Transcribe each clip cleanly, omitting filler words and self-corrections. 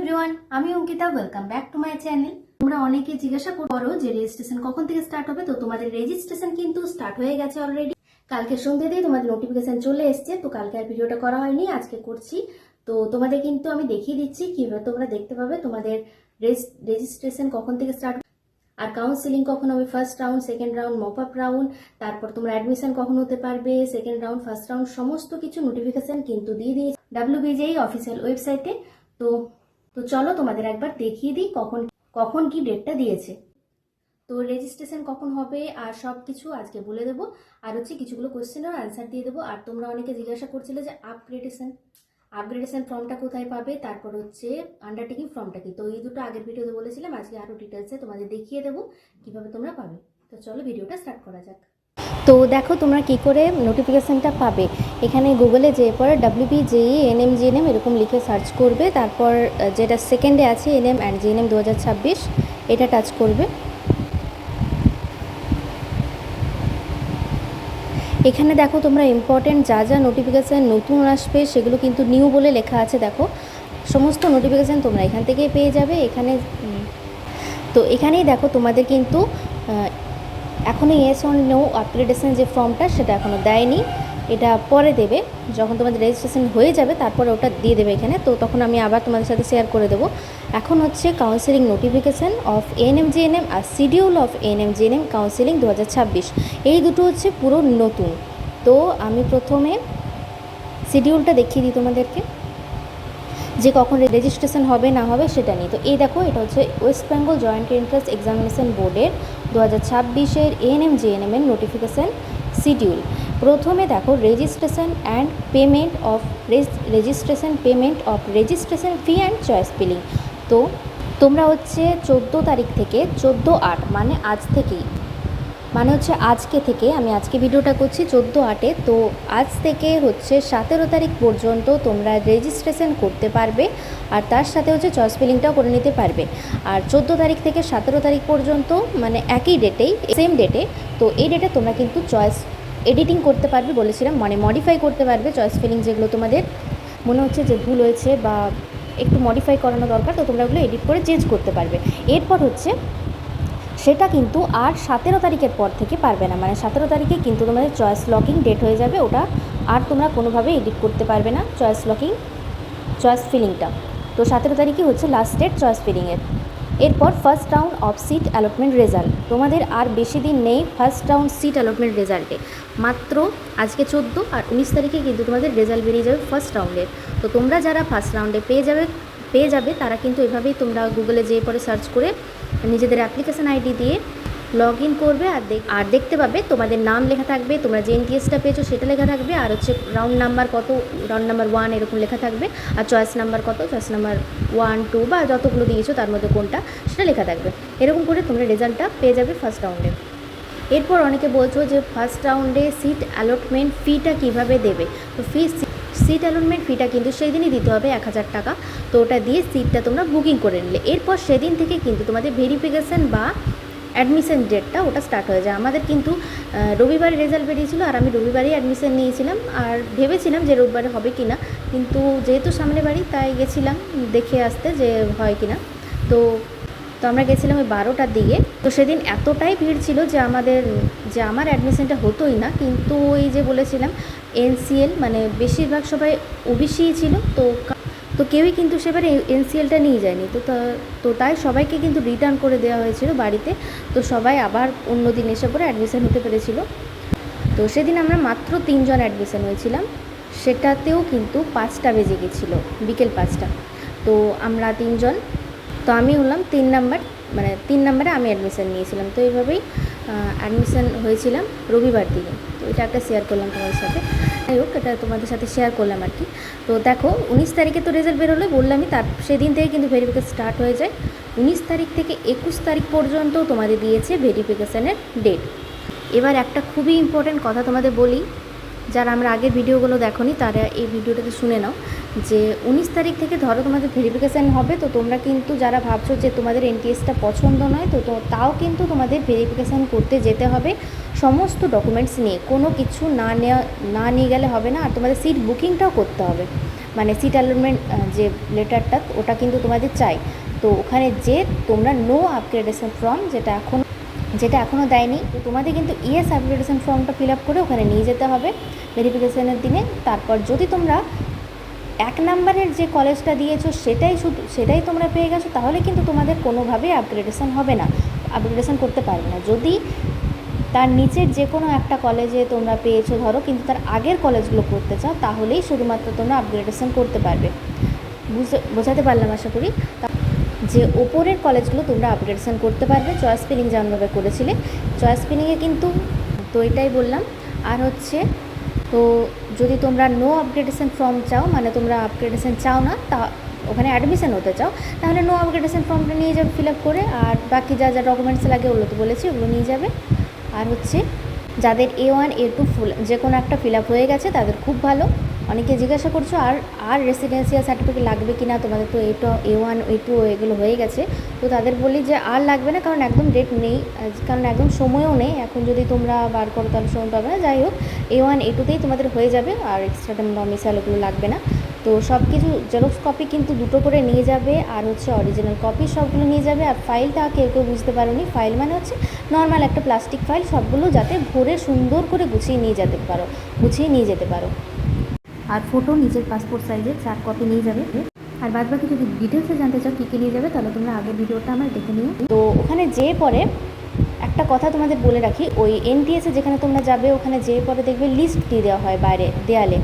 Everyone, আমি Ankita. Welcome back to my channel. তোমরা অনেকে জিজ্ঞাসা করো যে রেজিস্ট্রেশন কখন থেকে স্টার্ট হবে। তো তোমাদের রেজিস্ট্রেশন কিন্তু স্টার্ট হয়ে গেছে অলরেডি। কালকে সন্ধ্যে দিয়ে তোমাদের নোটিফিকেশন চলে এসছে। তো কালকে আর ভিডিওটা করা হয়নি, আজকে করছি। তো তোমাদের কিন্তু আমি দেখিয়ে দিচ্ছি কিভাবে তোমরা দেখতে পাবে তোমাদের রেজিস্ট্রেশন কখন থেকে স্টার্ট আর কাউন্সিলিং কখন হবে, first round, second round, mop up round, তারপর তোমরা অ্যাডমিশন কখন হতে পারবে, সেকেন্ড রাউন্ড, ফার্স্ট রাউন্ড, সমস্ত কিছু নোটিফিকেশন কিন্তু দিয়ে দিয়েছে WBJEE অফিসিয়াল ওয়েবসাইটে। তো তো চলো তোমাদের একবার দেখিয়ে দিই কখন কখন কি ডেটটা দিয়েছে। তো রেজিস্ট্রেশন কখন হবে আর সব কিছু আজকে বলে দেবো। আর হচ্ছে কিছুগুলো কোশ্চেনের অ্যান্সার দিয়ে দেবো। আর তোমরা অনেকে জিজ্ঞাসা করছিলে যে আপগ্রেডেশন ফর্মটা কোথায় পাবে, তারপর হচ্ছে আন্ডারটেকিং ফর্মটা কি। তো এই দুটো আগের ভিডিওতে বলেছিলাম, আজকে আরও ডিটেলসে তোমাদের দেখিয়ে দেবো কিভাবে তোমরা পাবে। তো চলো ভিডিওটা স্টার্ট করা যাক। তো দেখো তোমরা কি করে নোটিফিকেশানটা পাবে। এখানে গুগলে যেয়ে পরে WBJEE NM এরকম লিখে সার্চ করবে, তারপর যেটা সেকেন্ডে আছে NM অ্যান্ড GNM 2026 এটা টাচ করবে। এখানে দেখো তোমরা ইম্পর্টেন্ট যা যা নোটিফিকেশান নতুন আসবে সেগুলো কিন্তু নিউ বলে লেখা আছে। দেখো সমস্ত নোটিফিকেশান তোমরা এখান থেকেই পেয়ে যাবে। এখানেই দেখো তোমাদের কিন্তু এখনও ইয়েস অর নো আপগ্রেডেশন যে ফর্মটা সেটা এখনও দেয়নি, এটা পরে দেবে। যখন তোমাদের রেজিস্ট্রেশন হয়ে যাবে তারপরে ওটা দিয়ে দেবে এখানে। তো তখন আমি আবার তোমাদের সাথে শেয়ার করে দেবো। এখন হচ্ছে counselling notification of ANM GNM আর schedule of ANM GNM counselling 2026, এই দুটো হচ্ছে পুরো নতুন। তো আমি প্রথমে শিডিউলটা দেখিয়ে দিই তোমাদেরকে যে কখন রেজিস্ট্রেশন হবে না হবে সেটা নিয়ে। তো এই দেখো এটা হচ্ছে West Bengal joint entrance examination বোর্ডের 2026-এর ANM GNM এর নোটিফিকেশান শিডিউল। প্রথমে দেখো registration payment of registration fee and choice feeling. তো তোমরা হচ্ছে 14 তারিখ থেকে 14/8 মানে আজকে থেকে আমি আজকে ভিডিওটা করছি 14/8-এ। তো আজ থেকে হচ্ছে 17 তারিখ পর্যন্ত তোমরা রেজিস্ট্রেশন করতে পারবে, আর তার সাথে হচ্ছে চয়েস ফিলিংটাও করে নিতে পারবে। আর 14 তারিখ থেকে 17 তারিখ পর্যন্ত মানে একই ডেটেই, সেম ডেটে। তো এই ডেটে তোমরা কিন্তু চয়েস এডিটিং করতে পারবে বলেছিলাম, মানে মডিফাই করতে পারবে চয়েস ফিলিং যেগুলো তোমাদের মনে হচ্ছে যে ভুল হয়েছে বা একটু মডিফাই করানো দরকার, তো তোমরা ওগুলো এডিট করে চেঞ্জ করতে পারবে। এরপর হচ্ছে সেটা কিন্তু আর 17 তারিখের পর থেকে পারবে না, মানে 17 তারিখে কিন্তু তোমাদের চয়েস লকিং ডেট হয়ে যাবে। ওটা আর তোমরা কোনোভাবে এডিট করতে পারবে না চয়েস ফিলিংটা। তো 17 তারিখই হচ্ছে লাস্ট ডেট চয়েস ফিলিংয়ের। এরপর first round of seat allotment result, তোমাদের আর বেশি দিন নেই ফার্স্ট রাউন্ড সিট অ্যালটমেন্ট রেজাল্টে। মাত্র আজকে 14 আর 19 তারিখে কিন্তু তোমাদের রেজাল্ট বেরিয়ে যাবে ফার্স্ট রাউন্ডের। তো তোমরা যারা ফার্স্ট রাউন্ডে পেয়ে যাবে তারা কিন্তু এভাবেই তোমরা গুগলে যেয়ে পরে সার্চ করে নিজেদের অ্যাপ্লিকেশান আইডি দিয়ে লগ ইন করবে। আর দেখতে পাবে তোমাদের নাম লেখা থাকবে, তোমরা যে NTSটা পেয়েছো সেটা লেখা থাকবে, আর হচ্ছে রাউন্ড নাম্বার কত, রাউন্ড নাম্বার 1 এরকম লেখা থাকবে, আর চয়েস নাম্বার কত, চয়েস নাম্বার 1, 2 বা যতগুলো দিয়েছো তার মধ্যে কোনটা সেটা লেখা থাকবে। এরকম করে তোমরা রেজাল্টটা পেয়ে যাবে ফার্স্ট রাউন্ডে। এরপর অনেকে বলছো যে ফার্স্ট রাউন্ডে সিট অ্যালটমেন্ট ফিটা কীভাবে দেবে। তো সিট অ্যালটমেন্ট ফিটা কিন্তু সেই দিনই দিতে হবে 1000 টাকা। তো ওটা দিয়ে সিটটা তোমরা বুকিং করে নিলে এরপর সেদিন থেকে কিন্তু তোমাদের ভেরিফিকেশান বা অ্যাডমিশন ডেটটা ওটা স্টার্ট হয়ে যায়। আমাদের কিন্তু রবিবারে রেজাল্ট বেরিয়েছিল আর আমি রবিবারেই অ্যাডমিশন নিয়েছিলাম, আর ভেবেছিলাম যে রবিবারে হবে কি না, কিন্তু যেহেতু সামনে বাড়ি তাই গেছিলাম দেখে আসতে যে হয় কি না। তো আমরা গেছিলাম ওই 12টার দিকে। তো সেদিন এতটাই ভিড় ছিল যে আমার অ্যাডমিশনটা হতোই না, কিন্তু ওই যে বলেছিলাম NCL মানে বেশিরভাগ সবাই OBC ছিল, তো কেউই কিন্তু সেবারে NCLটা নিয়ে যায়নি। তো তাই সবাইকে কিন্তু রিটার্ন করে দেওয়া হয়েছিল বাড়িতে। তো সবাই আবার অন্য দিন এসে পরে অ্যাডমিশন হতে পেরেছিল। তো সেদিন আমরা মাত্র 3 জন অ্যাডমিশন হয়েছিলাম, সেটাতেও কিন্তু 5টা বেজে গেছিলো, বিকেল 5টা। তো আমরা 3 জন, তো আমি হলাম 3 নাম্বারে আমি অ্যাডমিশান নিয়েছিলাম। তো এইভাবেই অ্যাডমিশান হয়েছিলাম রবিবার দিনে। তো এটা একটা শেয়ার করলাম তোমাদের সাথে, যাই হোক এটা তোমাদের সাথে শেয়ার করলাম আর কি। তো দেখো 19 তারিখে তো রেজাল্ট বেরোলো বললামই, তার সেদিন থেকে কিন্তু ভেরিফিকেশন স্টার্ট হয়ে যায়। 19 তারিখ থেকে 21 তারিখ পর্যন্ত তোমাদের দিয়েছে ভেরিফিকেশানের ডেট। এবার একটা খুবই ইম্পর্ট্যান্ট কথা তোমাদের বলি, যারা আমরা আগের ভিডিওগুলো দেখোনি তারা এই ভিডিওটাতে শুনে নাও, যে 19 তারিখ থেকে ধরো তোমাদের ভেরিফিকেশান হবে। তো তোমরা কিন্তু যারা ভাবছো যে তোমাদের NTSটা পছন্দ নয়, তো তাও কিন্তু তোমাদের ভেরিফিকেশান করতে যেতে হবে সমস্ত ডকুমেন্টস নিয়ে, কোনো কিছু না নিয়ে গেলে হবে না। আর তোমাদের সিট বুকিংটাও করতে হবে। মানে সিট অ্যালটমেন্ট যে লেটারটা ওটা কিন্তু তোমাদের চাই। তো ওখানে যে তোমরা নো আপগ্রেডেশন ফর্ম যেটা এখনও দেয়নি, তো তোমাদের কিন্তু ইয়েস আপগ্রেডেশন ফর্মটা ফিল আপ করে ওখানে নিয়ে যেতে হবে ভেরিফিকেশানের দিনে। তারপর যদি তোমরা 1 নাম্বারের যে কলেজটা দিয়েছো সেটাই তোমরা পেয়ে গেছো, তাহলে কিন্তু তোমাদের কোনোভাবেই আপগ্রেডেশন হবে না, আপগ্রেডেশন করতে পারবে না। যদি তার নিচের যে কোনো একটা কলেজে তোমরা পেয়েছো ধরো, কিন্তু তার আগের কলেজগুলো করতে চাও, তাহলেই শুধুমাত্র তোমরা আপগ্রেডেশন করতে পারবে। বোঝাতে পারলাম আশা করি। যে ওপরের কলেজগুলো তোমরা আপগ্রেডেশন করতে পারবে চয়েস ফিলিং যেমনভাবে করেছিলে, চয়েস ফিলিংয়ে কিন্তু তো এটাই বললাম। আর হচ্ছে তো যদি তোমরা নো আপগ্রেডেশন ফর্ম চাও, মানে তোমরা আপগ্রেডেশন চাও না, তা ওখানে অ্যাডমিশন হতে চাও, তাহলে নো আপগ্রেডেশন ফর্মটা নিয়ে যাবে ফিল আপ করে। আর বাকি যা যা ডকুমেন্টস লাগে ওগুলো তো বলেছি, ওগুলো নিয়ে যাবে। আর হচ্ছে যাদের A1 A2 যে কোনো একটা ফিল আপ হয়ে গেছে তাদের খুব ভালো। অনেকে জিজ্ঞাসা করছো আর রেসিডেন্সিয়াল সার্টিফিকেট লাগবে কি না, তোমাদের তো A1 A2 এগুলো হয়ে গেছে। তো তাদের বলি যে আর লাগবে না, কারণ একদম ডেট নেই, কারণ একদম সময়ও নেই। এখন যদি তোমরা বার করো তাহলে সময় পাবে না। যাই হোক, A1 A2তেই তোমাদের হয়ে যাবে, আর এক্সট্রা ডমিসাইল ওগুলো লাগবে না। তো সব কিছু জেরক্স কপি কিন্তু 2টো করে নিয়ে যাবে, আর হচ্ছে অরিজিনাল কপি সবগুলো নিয়ে যাবে। আর ফাইলটা কেউ বুঝতে পারোনি, ফাইল মানে হচ্ছে নর্মাল একটা প্লাস্টিক ফাইল, সবগুলো যাতে ভরে সুন্দর করে গুছিয়ে নিয়ে যেতে পারো। আর ফটো নিজের পাসপোর্ট সাইজের 4 কপি নিয়ে যাবে। আর বাদবাকি যদি ডিটেলসে জানতে চাও কী কী নিয়ে যাবে, তাহলে তোমরা আগের ভিডিওটা আমার দেখে নিও। তো ওখানে যেয়ে পরে একটা কথা তোমাদের বলে রাখি, ওই NTSে যেখানে তোমরা যাবে ওখানে যেয়ে পরে দেখবে লিস্ট দিয়ে দেওয়া হয় বাইরে দেয়ালে।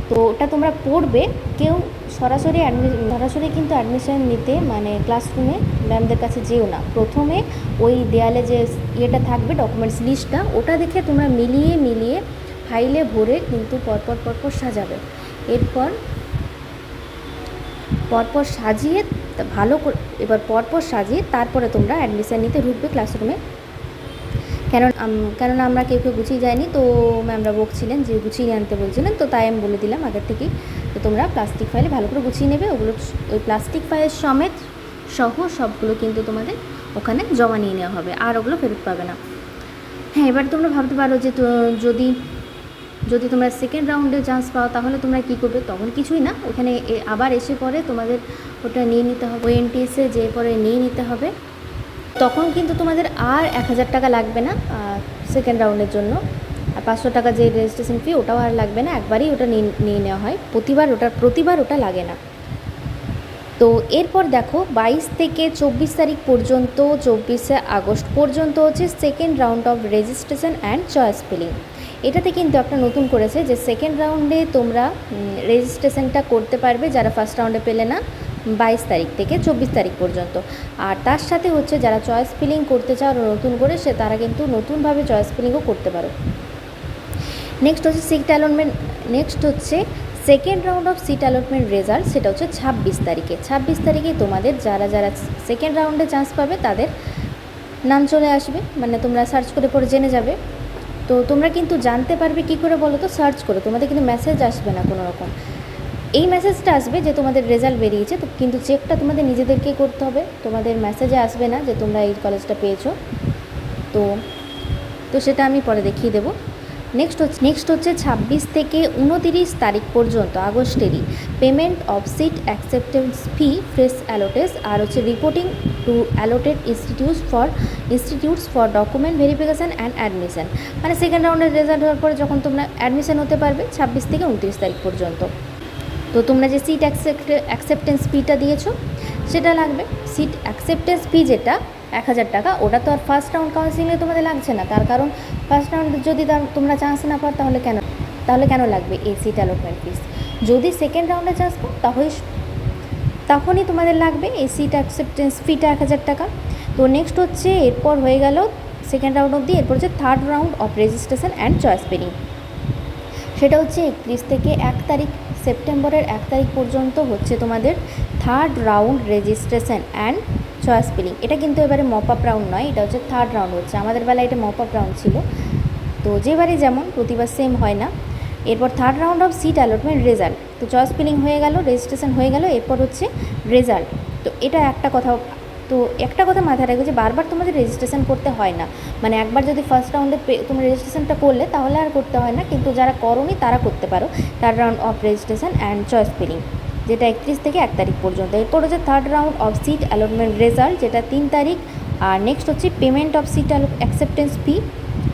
তো ওটা তোমরা পড়বে, কেউ সরাসরি কিন্তু অ্যাডমিশন নিতে মানে ক্লাসরুমে ম্যামদের কাছে যেও না। প্রথমে ওই দেয়ালে যে ইয়েটা থাকবে ডকুমেন্টস লিস্টটা, ওটা দেখে তোমরা মিলিয়ে ফাইলে ভরে কিন্তু পরপর সাজাবে। এরপর পরপর সাজিয়ে ভালো করে পরপর সাজিয়ে তারপরে তোমরা অ্যাডমিশান নিতে ঢুকবে ক্লাসরুমে। কেননা আমরা কেউ গুছিয়ে যায়নি, তো ম্যামরা বকছিলেন যে গুছিয়ে আনতে বলছিলেন, তো তাই আমি বলে দিলাম আগের থেকেই। তো তোমরা প্লাস্টিক ফাইলে ভালো করে গুছিয়ে নেবে, ওগুলো ওই প্লাস্টিক ফাইল সহ সবগুলো কিন্তু তোমাদের ওখানে জমা নিয়ে নেওয়া হবে, আর ওগুলো ফেরত পাবে না। হ্যাঁ, এবার তোমরা ভাবতে পারো যে যদি তোমরা সেকেন্ড রাউন্ডে চান্স পাও তাহলে তোমরা কী করবে। তখন কিছুই না, ওখানে আবার এসে পরে তোমাদের ওটা নিয়ে নিতে হবে, ওই NTSে যে পরে নিয়ে নিতে হবে। তখন কিন্তু তোমাদের আর 1000 টাকা লাগবে না সেকেন্ড রাউন্ডের জন্য। আর 500 টাকা যে রেজিস্ট্রেশন ফি, ওটাও আর লাগবে না, একবারই ওটা নিয়ে নেওয়া হয়। প্রতিবার ওটা লাগে না। তো এরপর দেখো 22 থেকে 24 তারিখ পর্যন্ত, 24শে আগস্ট পর্যন্ত হচ্ছে second round of registration and choice feeling. এটাতে কিন্তু একটা নতুন করেছে যে সেকেন্ড রাউন্ডে তোমরা রেজিস্ট্রেশনটা করতে পারবে যারা ফার্স্ট রাউন্ডে পেলে না, 22 তারিখ থেকে 24 তারিখ পর্যন্ত। আর তার সাথে হচ্ছে যারা চয়েস ফিলিং করতে চাও নতুন করে, তারা কিন্তু নতুনভাবে চয়েস ফিলিংও করতে পারো। নেক্সট হচ্ছে second round of seat allotment result, সেটা হচ্ছে 26 তারিখে তোমাদের যারা সেকেন্ড রাউন্ডে চান্স পাবে তাদের নাম চলে আসবে, মানে তোমরা সার্চ করে পরে জেনে যাবে। তো তোমরা কিন্তু জানতে পারবে কি করে বলো তো, সার্চ করে। তোমাদের কিন্তু মেসেজ আসবে না কোনো রকম, এই মেসেজটা আসবে যে তোমাদের রেজাল্ট বেরিয়েছে, তো কিন্তু চেকটা তোমাদের নিজেদেরকেই করতে হবে, তোমাদের মেসেজে আসবে না যে তোমরা এই কলেজটা পেয়েছো। তো সেটা আমি পরে দেখিয়ে দেবো। নেক্সট হচ্ছে 26 থেকে 29 তারিখ পর্যন্ত আগস্টেরই payment of seat acceptance fee fresh allottees, আর হচ্ছে reporting to allotted institutes for document verification and admission. মানে সেকেন্ড রাউন্ডের রেজাল্ট হওয়ার পরে যখন তোমরা অ্যাডমিশন হতে পারবে 26 থেকে 29 তারিখ পর্যন্ত। তো তোমরা যে সিট অ্যাকসেপ্টেন্স ফিটা দিয়েছো সেটা লাগবে। সিট অ্যাকসেপ্টেন্স ফি যেটা 1000 টাকা, ওটা তো আর ফার্স্ট রাউন্ড কাউন্সিলিংয়ে তোমাদের লাগছে না, তার কারণ ফার্স্ট রাউন্ডে যদি তোমরা চান্স না পাও তাহলে কেন লাগবে এই সিট অ্যালটমেন্ট ফিস। যদি সেকেন্ড রাউন্ডে চান্স পাও তখনই তোমাদের লাগবে এই সিট অ্যাকসেপ্টেন্স ফিটা 1000 টাকা। তো নেক্সট হচ্ছে এরপর হয়ে গেল সেকেন্ড রাউন্ড অবধি, এরপর হচ্ছে third round of registration and choice feeling. সেটা হচ্ছে 31 থেকে 1 তারিখ সেপ্টেম্বরের 1 তারিখ পর্যন্ত হচ্ছে তোমাদের third round registration and choice feeling. এটা কিন্তু এবারে মপ আপ রাউন্ড নয়, এটা হচ্ছে থার্ড রাউন্ড হচ্ছে। আমাদের বেলায় এটা মপ আপ রাউন্ড ছিল, তো যেবারে যেমন প্রতিবার সেম হয় না। এরপর third round of seat allotment result, তো চয়েস ফিলিং হয়ে গেল, রেজিস্ট্রেশন হয়ে গেল, এরপর হচ্ছে রেজাল্ট। তো এটা একটা কথা তো একটা কথা মাথায় রাখবে যে বারবার তোমাদের রেজিস্ট্রেশন করতে হয় না, মানে একবার যদি ফার্স্ট রাউন্ডে তুমি রেজিস্ট্রেশনটা করলে তাহলে আর করতে হয় না, কিন্তু যারা করোনি তারা করতে পারো third round of registration and choice filling, যেটা 31 থেকে 1 তারিখ পর্যন্ত। এরপর হচ্ছে third round of seat allotment result, যেটা 3 তারিখ। আর নেক্সট হচ্ছে payment of seat acceptance fee,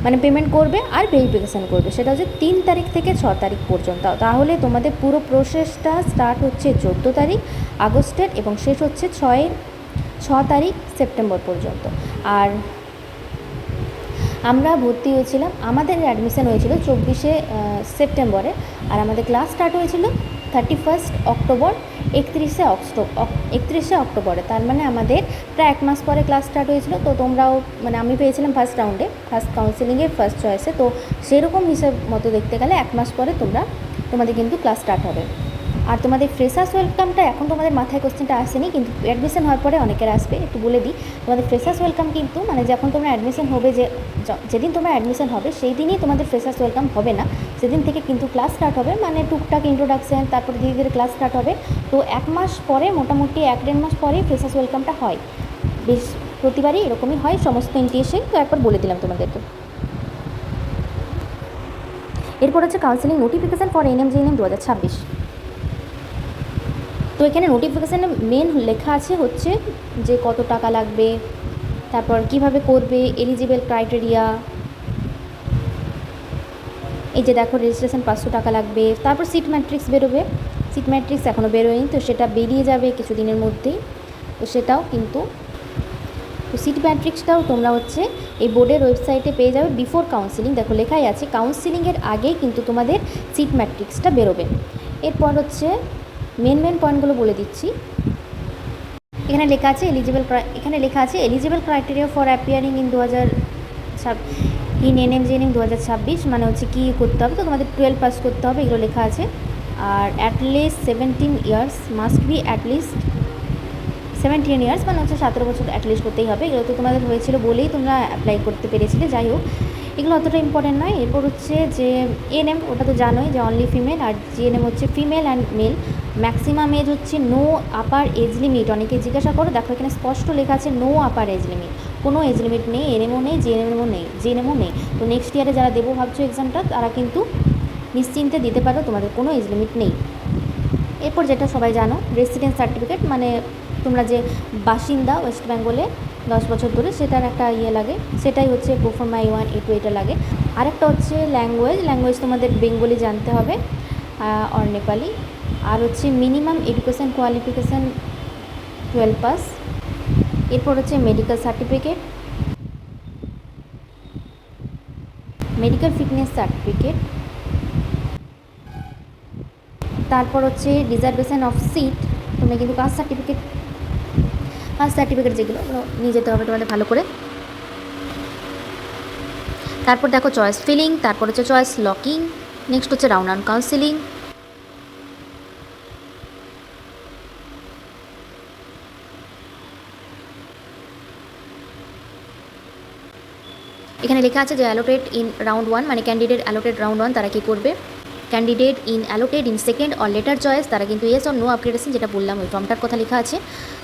মানে পেমেন্ট করবে আর ভেরিফিকেশান করবে, সেটা হচ্ছে 3 তারিখ থেকে 6 তারিখ পর্যন্ত। তাহলে তোমাদের পুরো প্রসেসটা স্টার্ট হচ্ছে 14 তারিখ আগস্টের এবং শেষ হচ্ছে 6 তারিখ সেপ্টেম্বর পর্যন্ত। আর আমরা ভর্তি হয়েছিলাম, আমাদের অ্যাডমিশন হয়েছিল 24শে সেপ্টেম্বরে, আর আমাদের ক্লাস স্টার্ট হয়েছিল 31 অক্টোবর 31শে অক্টোবরে। তার মানে আমাদের প্রায় 1 মাস পরে ক্লাস স্টার্ট হয়েছিল। তো তোমরাও, মানে আমি পেয়েছিলাম ফার্স্ট রাউন্ডে, ফার্স্ট কাউন্সিলিংয়ে, ফার্স্ট চয়েসে, তো সেরকম হিসেব মতো দেখতে গেলে 1 মাস পরে তোমাদের কিন্তু ক্লাস স্টার্ট হবে। আর তোমাদের ফ্রেশার্স ওয়েলকামটা এখন তোমাদের মাথায় কোশ্চেনটা আসেনি, কিন্তু অ্যাডমিশন হওয়ার পরে অনেকের আসবে, একটু বলে দিই। তোমাদের ফ্রেশার্স ওয়েলকাম কিন্তু, মানে যখন তোমরা অ্যাডমিশন হবে, যেদিন তোমার অ্যাডমিশন হবে সেই দিনই তোমাদের ফ্রেশার্স ওয়েলকাম হবে না, সেদিন থেকে কিন্তু ক্লাস স্টার্ট হবে, মানে টুকটাক ইন্ট্রোডাকশান, তারপরে ধীরে ধীরে ক্লাস স্টার্ট হবে। তো 1 মাস পরে, মোটামুটি 1-1.5 মাস পরেই ফ্রেশার্স ওয়েলকামটা হয়, বেশ প্রতিবারই এরকমই হয় সমস্ত এনটিএসে। তো একবার বলে দিলাম তোমাদেরকে। এরপর হচ্ছে কাউন্সিলিং নোটিফিকেশান ফর NM/JNM 2026। তো এখানে নোটিফিকেশানে মেন লেখা আছে হচ্ছে যে কত টাকা লাগবে, তারপর কিভাবে করবে, এলিজিবল ক্রাইটেরিয়া, এই যে দেখো রেজিস্ট্রেশন 500 টাকা লাগবে, তারপর সিট ম্যাট্রিক্স বেরোবে। সিট ম্যাট্রিক্স এখনও বেরোয়নি, তো সেটা বেরিয়ে যাবে কিছুদিনের মধ্যেই, তো সেটাও কিন্তু, তো সিট ম্যাট্রিক্সটাও তোমরা হচ্ছে এই বোর্ডের ওয়েবসাইটে পেয়ে যাবে বিফোর কাউন্সিলিং। দেখো লেখাই আছে কাউন্সিলিংয়ের আগেই কিন্তু তোমাদের সিট ম্যাট্রিক্সটা বেরোবে। এরপর হচ্ছে মেন পয়েন্টগুলো বলে দিচ্ছি। এখানে লেখা আছে eligible criteria for appearing in NM/JNM 2026, মানে হচ্ছে কী করতে হবে, তো তোমাদের 12 পাস করতে হবে, এগুলো লেখা আছে। আর at least 17 years, must be at least 17 years, মানে হচ্ছে 17 বছর অ্যাটলিস্ট করতেই হবে। এগুলো তো তোমাদের হয়েছিল বলেই তোমরা অ্যাপ্লাই করতে পেরেছিলে, যাই হোক এগুলো অতটা ইম্পর্টেন্ট নয়। এরপর হচ্ছে যে NM, ওটা তো জানোই যে অনলি ফিমেল, আর GNM হচ্ছে female and male. Maximum age হচ্ছে নো আপার এজ লিমিট। অনেকে জিজ্ঞাসা করো, দেখো এখানে স্পষ্ট লেখা আছে নো আপার এজ লিমিট, কোনো এজ লিমিট নেই, NMও নেই, GNMও নেই। তো নেক্সট ইয়ারে যারা দেবো ভাবছো এক্সামটা, তারা কিন্তু নিশ্চিন্তে দিতে পারো, তোমাদের কোনো এজ লিমিট নেই। এরপর যেটা সবাই জানো, রেসিডেন্স সার্টিফিকেট, মানে তোমরা যে বাসিন্দা ওয়েস্ট বেঙ্গলে 10 বছর ধরে, সেটার একটা লাগে, সেটাই হচ্ছে প্রোফর্মা A1 A2 এটা লাগে। আরেকটা হচ্ছে ল্যাঙ্গুয়েজ তোমাদের বেঙ্গলি জানতে হবে আর নেপালি। আর হচ্ছে মিনিমাম এডুকেশান কোয়ালিফিকেশান 12 পাস। এরপর হচ্ছে medical certificate, medical fitness certificate, তারপর হচ্ছে রিজার্ভেশন অফ সিট। তোমরা কিন্তু কাস্ট সার্টিফিকেট যেগুলো নিয়ে যেতে হবে তোমাদের ভালো করে। তারপর দেখো চয়েস ফিলিং, তারপর হচ্ছে চয়েস লকিং, নেক্সট হচ্ছে রাউন্ড অন কাউন্সিলিং। এখানে লেখা আছে যে অ্যালোটেড ইন রাউন্ড 1, মানে ক্যান্ডিডেট অ্যালোটেড রাউন্ড 1 তারা কী করবে, candidate allotted in second or letter choice তারা কিন্তু ইয়েস অর নো আপগ্রেডেশন, যেটা বললাম ওই ফর্মটার কথা লেখা আছে।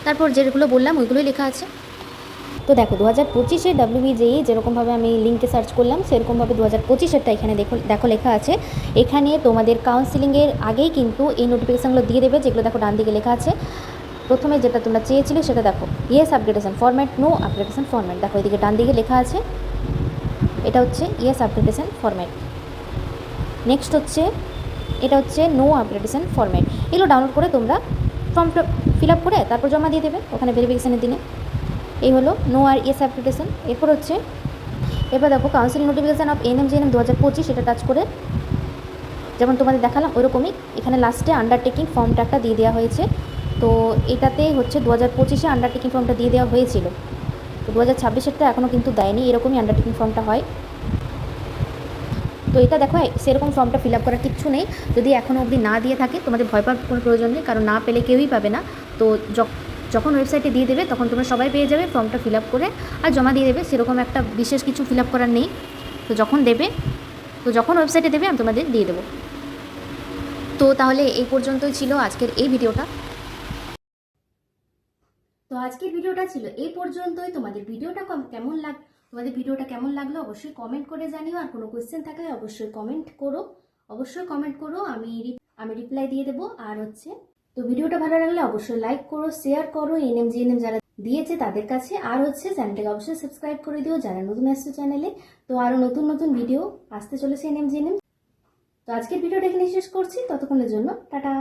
তারপর যেগুলো বললাম ওইগুলোই লেখা আছে। তো দেখো 2025-এর WBJEE যেরকমভাবে আমি লিঙ্কে সার্চ করলাম, সেরকমভাবে 2025-এরটা এখানে দেখো লেখা আছে। এখানে তোমাদের কাউন্সিলিংয়ের আগেই কিন্তু এই নোটিফিকেশানগুলো দিয়ে দেবে, যেগুলো দেখো ডান দিকে লেখা আছে। প্রথমে যেটা তোমরা চেয়েছিলে সেটা দেখো, yes upgradation format, no upgradation format, দেখো এদিকে ডান দিকে লেখা আছে, এটা হচ্ছে ইয়েস আপগ্রেডেশন ফরম্যাট। নেক্সট হচ্ছে এটা হচ্ছে নো আপগ্রেডেশন ফরম্যাট। এগুলো ডাউনলোড করে তোমরা ফর্মটা ফিল আপ করে তারপর জমা দিয়ে দেবে ওখানে ভেরিফিকেশানের দিনে। এই হলো নো আর ইয়েস অ্যাপ্লিকেশন। এরপর দেখো কাউন্সিলিং নোটিফিকেশান অফ NM/JNM 2025, এটা টাচ করে যেমন তোমাদের দেখালাম ওরকমই এখানে লাস্টে আন্ডারটেকিং ফর্মটা একটা দিয়ে দেওয়া হয়েছে। তো এটাতে হচ্ছে 2025-এ আন্ডারটেকিং ফর্মটা দিয়ে দেওয়া হয়েছিল, তো 2026-এরটা এখনও কিন্তু দেয়নি, এরকমই আন্ডারটেকিং ফর্মটা হয়। তো এটা দেখো সেরকম ফর্মটা ফিল আপ করার কিচ্ছু নেই, যদি এখনও অবধি না দিয়ে থাকে তোমাদের ভয় পাওয়ার কোনো প্রয়োজন নেই, কারণ না পেলে কেউই পাবে না। তো যখন ওয়েবসাইটে দিয়ে দেবে তখন তোমরা সবাই পেয়ে যাবে, ফর্মটা ফিল আপ করে আর জমা দিয়ে দেবে, সেরকম একটা বিশেষ কিছু ফিল আপ করার নেই। তো যখন ওয়েবসাইটে দেবে আমি তোমাদের দিয়ে দেবো। তো তাহলে এই পর্যন্তই ছিল আজকের এই ভিডিওটা। তো আজকের ভিডিওটা ছিল এই পর্যন্তই। তোমাদের ভিডিওটা কেমন লাগলো অবশ্যই কমেন্ট করে জানিও। আর কোনো কোয়েশ্চেন থাকলে অবশ্যই কমেন্ট করো, আমি রিপ্লাই দিয়ে দেবো। আর তো ভিডিওটা ভালো লাগলে অবশ্যই লাইক করো, শেয়ার করো এনএম জিএনএম যারা দিয়েছে তাদের কাছে। আর চ্যানেলটাকে অবশ্যই সাবস্ক্রাইব করে দিও যারা নতুন আসছে চ্যানেলে। তো আরো নতুন নতুন ভিডিও আসতে চলেছে এনএম জিএনএম। তো আজকের ভিডিওটা এখানে শেষ করছি, ততক্ষণের জন্য টাটা।